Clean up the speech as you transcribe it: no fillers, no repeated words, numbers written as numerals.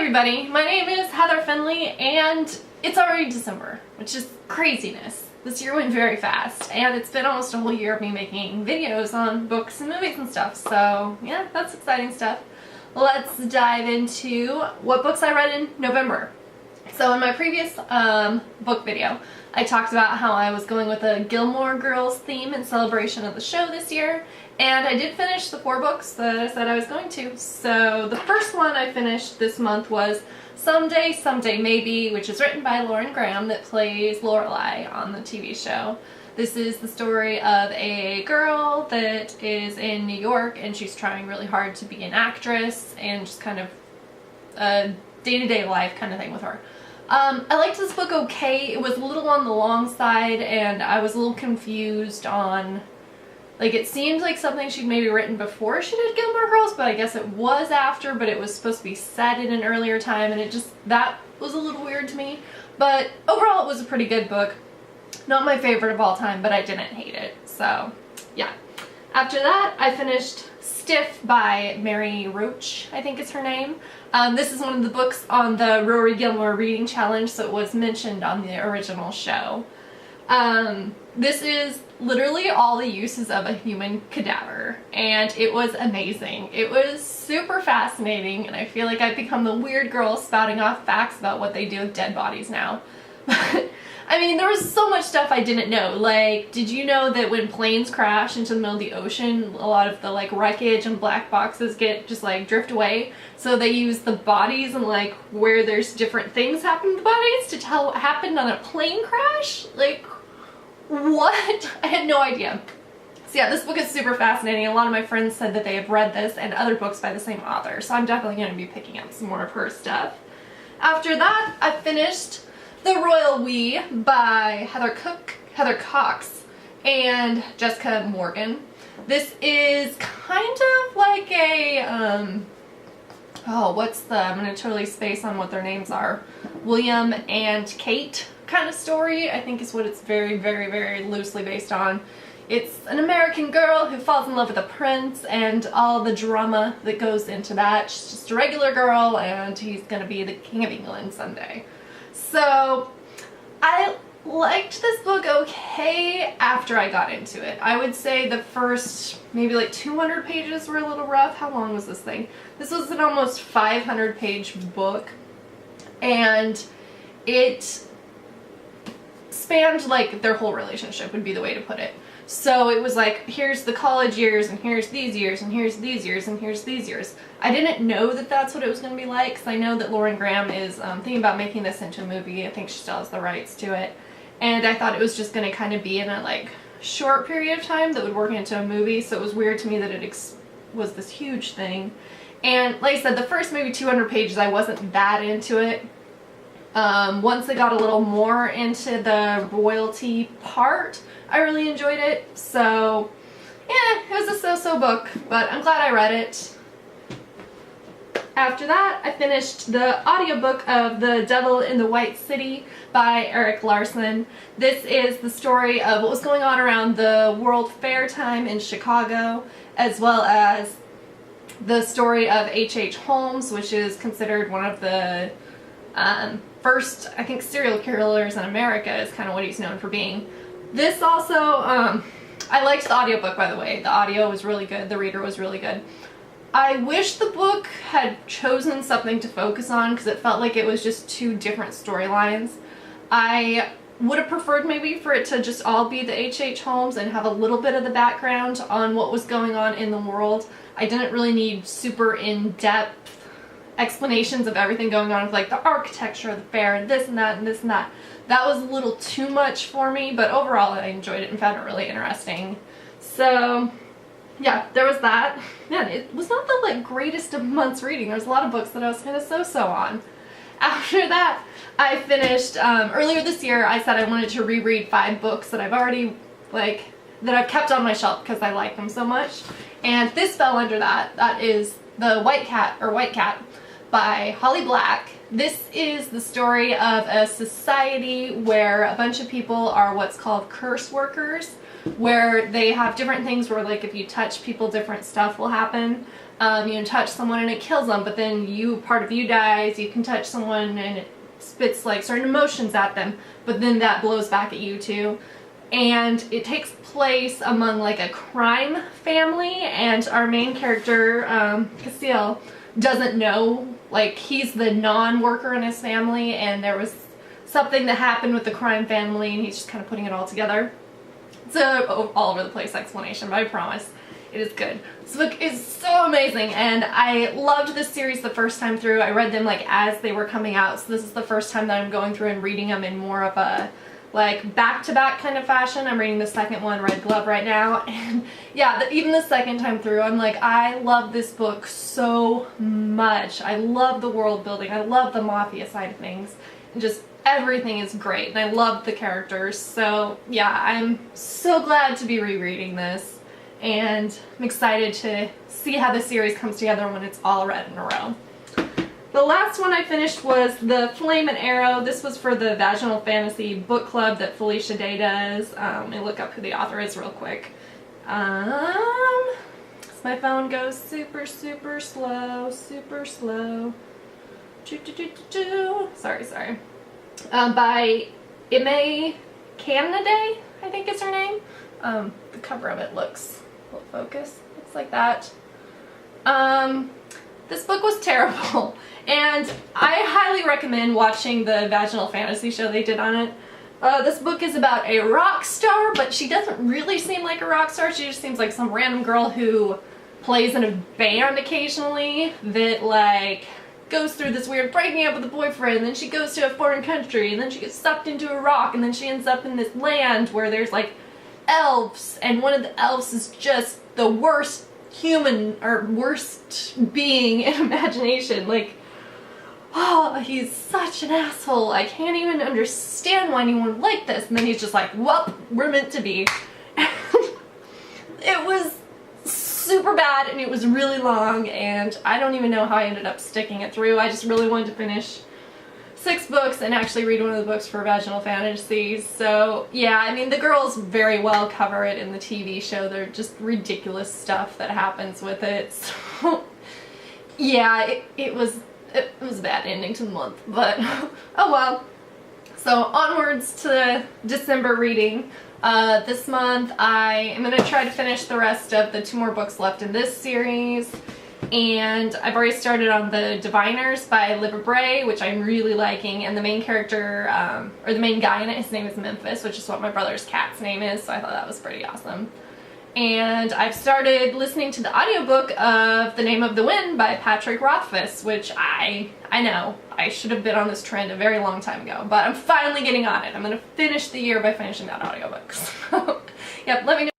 everybody, my name is Heather Finley and it's already December, which is craziness. This year went very fast and it's been almost a whole year of me making videos on books and movies and stuff, so yeah, that's exciting stuff. Let's dive into what books I read in November. So in my previous book video, I talked about how I was going with a Gilmore Girls theme in celebration of the show this year, and I did finish the 4 books that I said I was going to. So the first one I finished this month was Someday, Someday Maybe, which is written by Lauren Graham that plays Lorelai on the TV show. This is the story of a girl that is in New York and she's trying really hard to be an actress and just kind of a day-to-day life kind of thing with her. I liked this book okay. It was a little on the long side and I was a little confused on, like, it seemed like something she'd maybe written before she did Gilmore Girls, but I guess it was after, but it was supposed to be set in an earlier time and that was a little weird to me. But overall it was a pretty good book. Not my favorite of all time, but I didn't hate it. So yeah. After that I finished Stiff by Mary Roach, I think is her name. This is one of the books on the Rory Gilmore Reading Challenge, so it was mentioned on the original show. This is literally all the uses of a human cadaver, and it was amazing. It was super fascinating, and I feel like I've become the weird girl spouting off facts about what they do with dead bodies now. I mean, there was so much stuff I didn't know. Like, did you know that when planes crash into the middle of the ocean, a lot of the like wreckage and black boxes get just like drift away? So they use the bodies and like where there's different things happen to the bodies to tell what happened on a plane crash? Like, what? I had no idea. So yeah, this book is super fascinating. A lot of my friends said that they have read this and other books by the same author, so I'm definitely going to be picking up some more of her stuff. After that, I finished The Royal We by Heather Cox and Jessica Morgan. This is kind of like a, I'm gonna totally space on what their names are. William and Kate kind of story, I think is what it's very, very, very loosely based on. It's an American girl who falls in love with a prince and all the drama that goes into that. She's just a regular girl and he's gonna be the King of England someday. So I liked this book okay after I got into it. I would say the first maybe like 200 pages were a little rough. How long was this thing? This was an almost 500 page book and it spanned like their whole relationship would be the way to put it. So it was like, here's the college years, and here's these years, and here's these years, and here's these years. I didn't know that that's what it was going to be like, because I know that Lauren Graham is thinking about making this into a movie. I think she still has the rights to it. And I thought it was just going to kind of be in a like short period of time that would work into a movie, so it was weird to me that it was this huge thing. And like I said, the first maybe 200 pages I wasn't that into it. Once I got a little more into the royalty part, I really enjoyed it. So yeah, it was a so-so book, but I'm glad I read it. After that, I finished the audiobook of The Devil in the White City by Eric Larson. This is the story of what was going on around the World Fair time in Chicago, as well as the story of H.H. Holmes, which is considered one of the first, I think, serial killers in America, is kind of what he's known for being. This also, I liked the audiobook, by the way. The audio was really good. The reader was really good. I wish the book had chosen something to focus on because it felt like it was just 2 different storylines. I would have preferred maybe for it to just all be the H.H. Holmes and have a little bit of the background on what was going on in the world. I didn't really need super in-depth explanations of everything going on with like the architecture of the fair and this and that and this and that. That was a little too much for me, but overall I enjoyed it and found it really interesting. So yeah, there was that. Man, it was not the like greatest of months reading. There was a lot of books that I was kind of so-so on. After that, I finished, earlier this year I said I wanted to reread 5 books that I've already that I've kept on my shelf because I like them so much. And this fell under that. That is The White Cat by Holly Black. This is the story of a society where a bunch of people are what's called curse workers, where they have different things where like if you touch people different stuff will happen. you can touch someone and it kills them, but then part of you dies. You can touch someone and it spits like certain emotions at them, but then that blows back at you too. And it takes place among like a crime family, and our main character, Cecile, doesn't know, like, he's the non-worker in his family, and there was something that happened with the crime family, and he's just kind of putting it all together. It's a all over the place explanation, but I promise it is good. This book is so amazing, and I loved this series the first time through. I read them like as they were coming out, so this is the first time that I'm going through and reading them in more of a like back-to-back kind of fashion. I'm reading the second one, Red Glove, right now, and yeah, even the second time through, I'm like, I love this book so much. I love the world building, I love the mafia side of things, and just everything is great, and I love the characters. So yeah, I'm so glad to be rereading this, and I'm excited to see how the series comes together when it's all read in a row. The last one I finished was The Flame and Arrow. This was for the Vaginal Fantasy book club that Felicia Day does. Let me look up who the author is real quick. My phone goes super slow, super slow. Sorry. By Emma Canaday, I think is her name. The cover of it looks, will it focus? Looks like that. This book was terrible, and I highly recommend watching the Vaginal Fantasy show they did on it. This book is about a rock star, but she doesn't really seem like a rock star. She just seems like some random girl who plays in a band occasionally that like goes through this weird breaking up with a boyfriend, and then she goes to a foreign country, and then she gets sucked into a rock, and then she ends up in this land where there's like elves, and one of the elves is just the worst human or worst being in imagination. Like, oh, he's such an asshole. I can't even understand why anyone would like this. And then he's just like, well, we're meant to be. It was super bad, and it was really long, and I don't even know how I ended up sticking it through. I just really wanted to finish 6 books and actually read one of the books for Vaginal Fantasies. So yeah, I mean, the girls very well cover it in the TV show. They're just ridiculous stuff that happens with it. So yeah, it was a bad ending to the month, but oh well. So onwards to December reading. This month I am going to try to finish the rest of the 2 more books left in this series. And I've already started on The Diviners by Libba Bray, which I'm really liking, and the main character, or the main guy in it, his name is Memphis, which is what my brother's cat's name is, so I thought that was pretty awesome. And I've started listening to the audiobook of The Name of the Wind by Patrick Rothfuss, which I know, I should have been on this trend a very long time ago, but I'm finally getting on it. I'm going to finish the year by finishing that audiobook. So, yep, let me know.